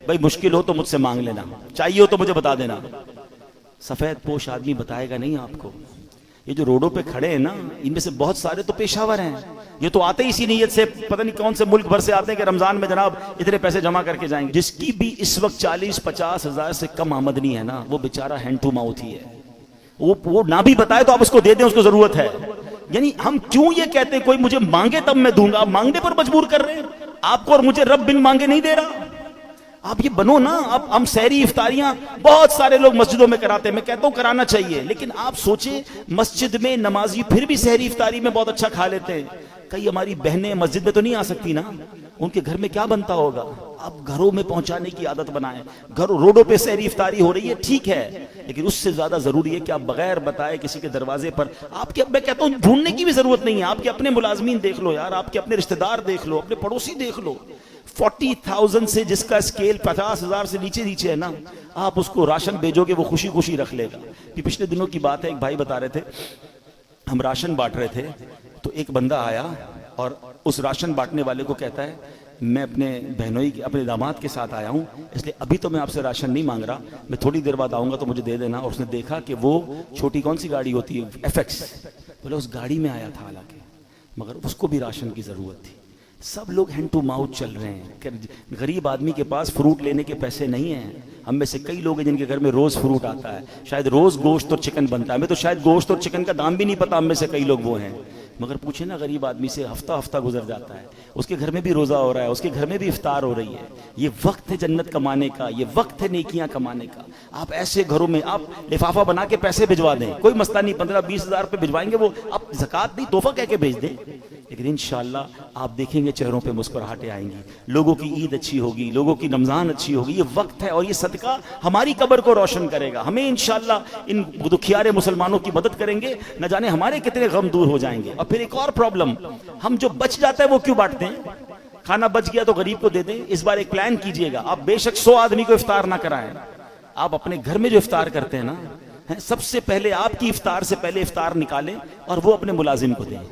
بھائی مشکل ہو تو مجھ سے مانگ لینا، چاہیے ہو تو مجھے بتا دینا۔ سفید پوش آدمی بتائے گا نہیں آپ کو۔ یہ جو روڈوں پہ کھڑے ہیں نا، ان میں سے بہت سارے تو پیشہ ور ہیں، یہ تو آتے ہی اسی نیت سے، پتہ نہیں کون سے ملک بھر سے آتے ہیں کہ رمضان میں جناب اتنے پیسے جمع کر کے جائیں گے۔ جس کی بھی اس وقت 40-50 ہزار سے کم آمدنی ہے نا، وہ بیچارہ ہینڈ ٹو ماؤتھ ہی ہے۔ وہ نہ بھی بتائے تو آپ اس کو دے دیں، اس کو ضرورت ہے۔ یعنی ہم کیوں یہ کہتے ہیں کوئی مجھے مانگے تب میں دوں گا، مانگنے پر مجبور کر رہے ہیں آپ کو، اور مجھے رب بن مانگے نہیں دے رہا۔ آپ یہ بنو نا۔ اب ہم سحری افطاریاں بہت سارے لوگ مسجدوں میں کراتے ہیں، میں کہتا ہوں کرانا چاہیے، لیکن آپ سوچیں مسجد میں نمازی پھر بھی سحری افطاری میں بہت اچھا کھا لیتے ہیں، کئی ہماری بہنیں مسجد میں تو نہیں آ سکتی نا، ان کے گھر میں کیا بنتا ہوگا؟ آپ گھروں میں پہنچانے کی عادت بنائیں۔ گھروں روڈوں پہ سحری افطاری ہو رہی ہے ٹھیک ہے، لیکن اس سے زیادہ ضروری ہے کہ آپ بغیر بتائے کسی کے دروازے پر آپ کے، میں کہتا ہوں ڈھونڈنے کی بھی ضرورت نہیں ہے، آپ کے اپنے ملازمین دیکھ لو یار، آپ کے اپنے رشتہ دار دیکھ لو، اپنے پڑوسی دیکھ لو۔ 40,000 سے جس کا اسکیل 50,000 سے نیچے ہے نا، آپ اس کو راشن بھیجو گے وہ خوشی خوشی رکھ لے گا۔ کہ پچھلے دنوں کی بات ہے، ایک بھائی بتا رہے تھے ہم راشن بانٹ رہے تھے، تو ایک بندہ آیا اور اس راشن بانٹنے والے کو کہتا ہے میں اپنے بہنوئی اپنے داماد کے ساتھ آیا ہوں، اس لیے ابھی تو میں آپ سے راشن نہیں مانگ رہا، میں تھوڑی دیر بعد آؤں گا تو مجھے دے دینا۔ اور اس نے دیکھا کہ وہ چھوٹی کون سی گاڑی ہوتی ہے FX، بولے اس گاڑی میں آیا تھا حالانکہ، مگر اس کو بھی راشن کی ضرورت تھی۔ سب لوگ ہینڈ ٹو ماؤتھ چل رہے ہیں، غریب آدمی کے پاس فروٹ لینے کے پیسے نہیں ہیں۔ ہم میں سے کئی لوگ ہیں جن کے گھر میں روز فروٹ آتا ہے، شاید روز گوشت اور چکن بنتا ہے، ہمیں تو شاید گوشت اور چکن کا دام بھی نہیں پتا، ہم میں سے کئی لوگ وہ ہیں۔ مگر پوچھیں نا غریب آدمی سے، ہفتہ گزر جاتا ہے، اس کے گھر میں بھی روزہ ہو رہا ہے، اس کے گھر میں بھی افطار ہو رہی ہے۔ یہ وقت ہے جنت کمانے کا، یہ وقت ہے نیکیاں کمانے کا۔ آپ ایسے گھروں میں آپ لفافہ بنا کے پیسے بھجوا دیں، کوئی مسئلہ نہیں، 15-20 ہزار روپے بھجوائیں گے، وہ آپ زکوٰۃ نہیں تحفہ کہہ کے بھیج دیں، لیکن انشاءاللہ آپ دیکھیں گے چہروں پہ مسکراہٹیں آئیں گی، لوگوں کی عید اچھی ہوگی، لوگوں کی رمضان اچھی ہوگی۔ یہ وقت ہے اور یہ صدقہ ہماری قبر کو روشن کرے گا، ہمیں انشاءاللہ ان دکھیارے مسلمانوں کی مدد کریں گے، نہ جانے ہمارے کتنے غم دور ہو جائیں گے۔ اور پھر ایک اور پرابلم، ہم جو بچ جاتا ہے وہ کیوں بانٹتے ہیں؟ کھانا بچ گیا تو غریب کو دے دیں۔ اس بار ایک پلان کیجئے گا، آپ بے شک 100 آدمی کو افطار نہ کرائیں، آپ اپنے گھر میں جو افطار کرتے ہیں نا، سب سے پہلے آپ کی افطار سے پہلے افطار نکالیں اور وہ اپنے ملازم کو دیں،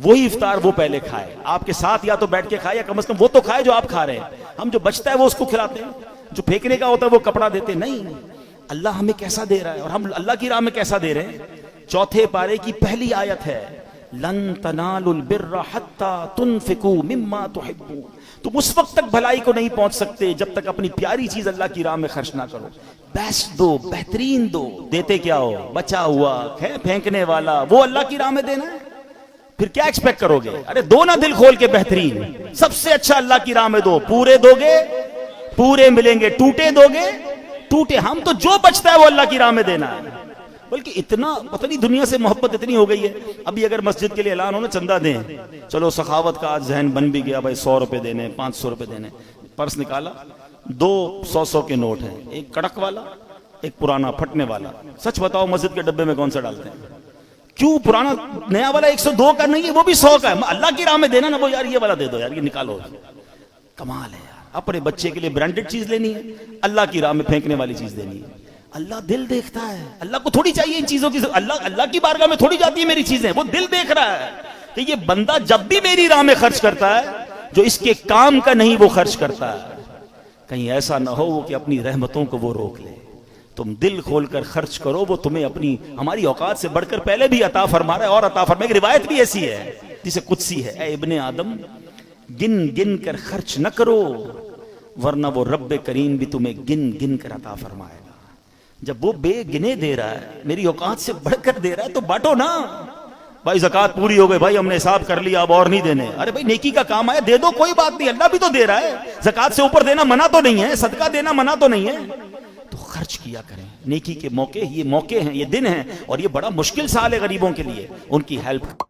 وہی افطار وہ پہلے کھائے، آپ کے ساتھ یا تو بیٹھ کے کھائے یا کم از کم وہ تو کھائے جو آپ کھا رہے ہیں۔ ہم جو بچتا ہے وہ اس کو کھلاتے ہیں، جو پھینکنے کا ہوتا ہے وہ کپڑا دیتے نہیں۔ اللہ ہمیں کیسا دے رہا ہے اور ہم اللہ کی راہ میں کیسا دے رہے ہیں۔ 4 پارے کی پہلی آیت ہے لن تنالوا البر حتى تنفقوا مما تحبون، تم اس وقت تک بھلائی کو نہیں پہنچ سکتے جب تک اپنی پیاری چیز اللہ کی راہ میں خرچ نہ کرو۔ بیسٹ دو، بہترین دو، دیتے کیا ہو؟ بچا ہوا پھینکنے والا، وہ اللہ کی راہ میں دینا ہے، پھر کیا ایکسپیکٹ کرو گے؟ ارے دو نا دل کھول کے، بہترین سب سے اچھا اللہ کی راہ میں دو، پورے دو گے پورے ملیں گے، ٹوٹے دو گے ٹوٹے۔ ہم تو جو بچتا ہے وہ اللہ کی راہ میں دینا ہے، بلکہ اتنا پتہ نہیں دنیا سے محبت اتنی ہو گئی ہے۔ ابھی اگر مسجد کے لیے اعلان ہو نا چندہ دیں، چلو سخاوت کا آج ذہن بن بھی گیا، بھائی 100 روپے دینے، 500 روپے دینے، پرس نکالا، 2 100 کے نوٹ ہیں، ایک کڑک والا ایک پرانا پھٹنے والا۔ سچ بتاؤ مسجد کے ڈبے میں کون سا ڈالتے ہیں؟ کیوں؟ پرانا نیا والا 102 کا نہیں ہے، وہ بھی 100 کا ہے، اللہ کی راہ میں دینا نا، وہ یار یہ والا دے دو یار، یہ نکالو۔ کمال ہے یار، اپنے بچے کے لیے برانڈڈ چیز لینی ہے، اللہ کی راہ میں پھینکنے والی چیز دینی ہے۔ اللہ دل دیکھتا ہے، اللہ کو تھوڑی چاہیے ان چیزوں کی، اللہ کی بارگاہ میں تھوڑی جاتی ہے میری چیزیں، وہ دل دیکھ رہا ہے کہ یہ بندہ جب بھی میری راہ میں خرچ کرتا ہے جو اس کے کام کا نہیں وہ خرچ کرتا ہے، کہیں ایسا نہ ہو کہ اپنی رحمتوں کو وہ روک لے۔ تم دل کھول کر خرچ کرو، وہ تمہیں اپنی ہماری اوقات سے بڑھ کر پہلے بھی عطا فرما رہا ہے اور عطا فرمائے۔ ایک روایت بھی ایسی ہے جسے قدسی ہے، اے ابن آدم گن گن کر خرچ نہ کرو ورنہ وہ رب کریم بھی تمہیں گن گن کر عطا فرمائے گا۔ جب وہ بے گنے دے رہا ہے، میری اوقات سے بڑھ کر دے رہا ہے، تو بانٹو نا۔ بھائی زکوٰۃ پوری ہو گئی، بھائی ہم نے حساب کر لیا اب اور نہیں دینے، ارے بھائی نیکی کا کام آیا دے دو، کوئی بات نہیں، اللہ بھی تو دے رہا ہے۔ زکوٰۃ سے اوپر دینا منع تو نہیں ہے، صدقہ دینا منع تو نہیں ہے، تو خرچ کیا کریں۔ نیکی کے موقع، یہ موقع ہیں، یہ دن ہیں، اور یہ بڑا مشکل سال ہے غریبوں کے لیے، ان کی ہیلپ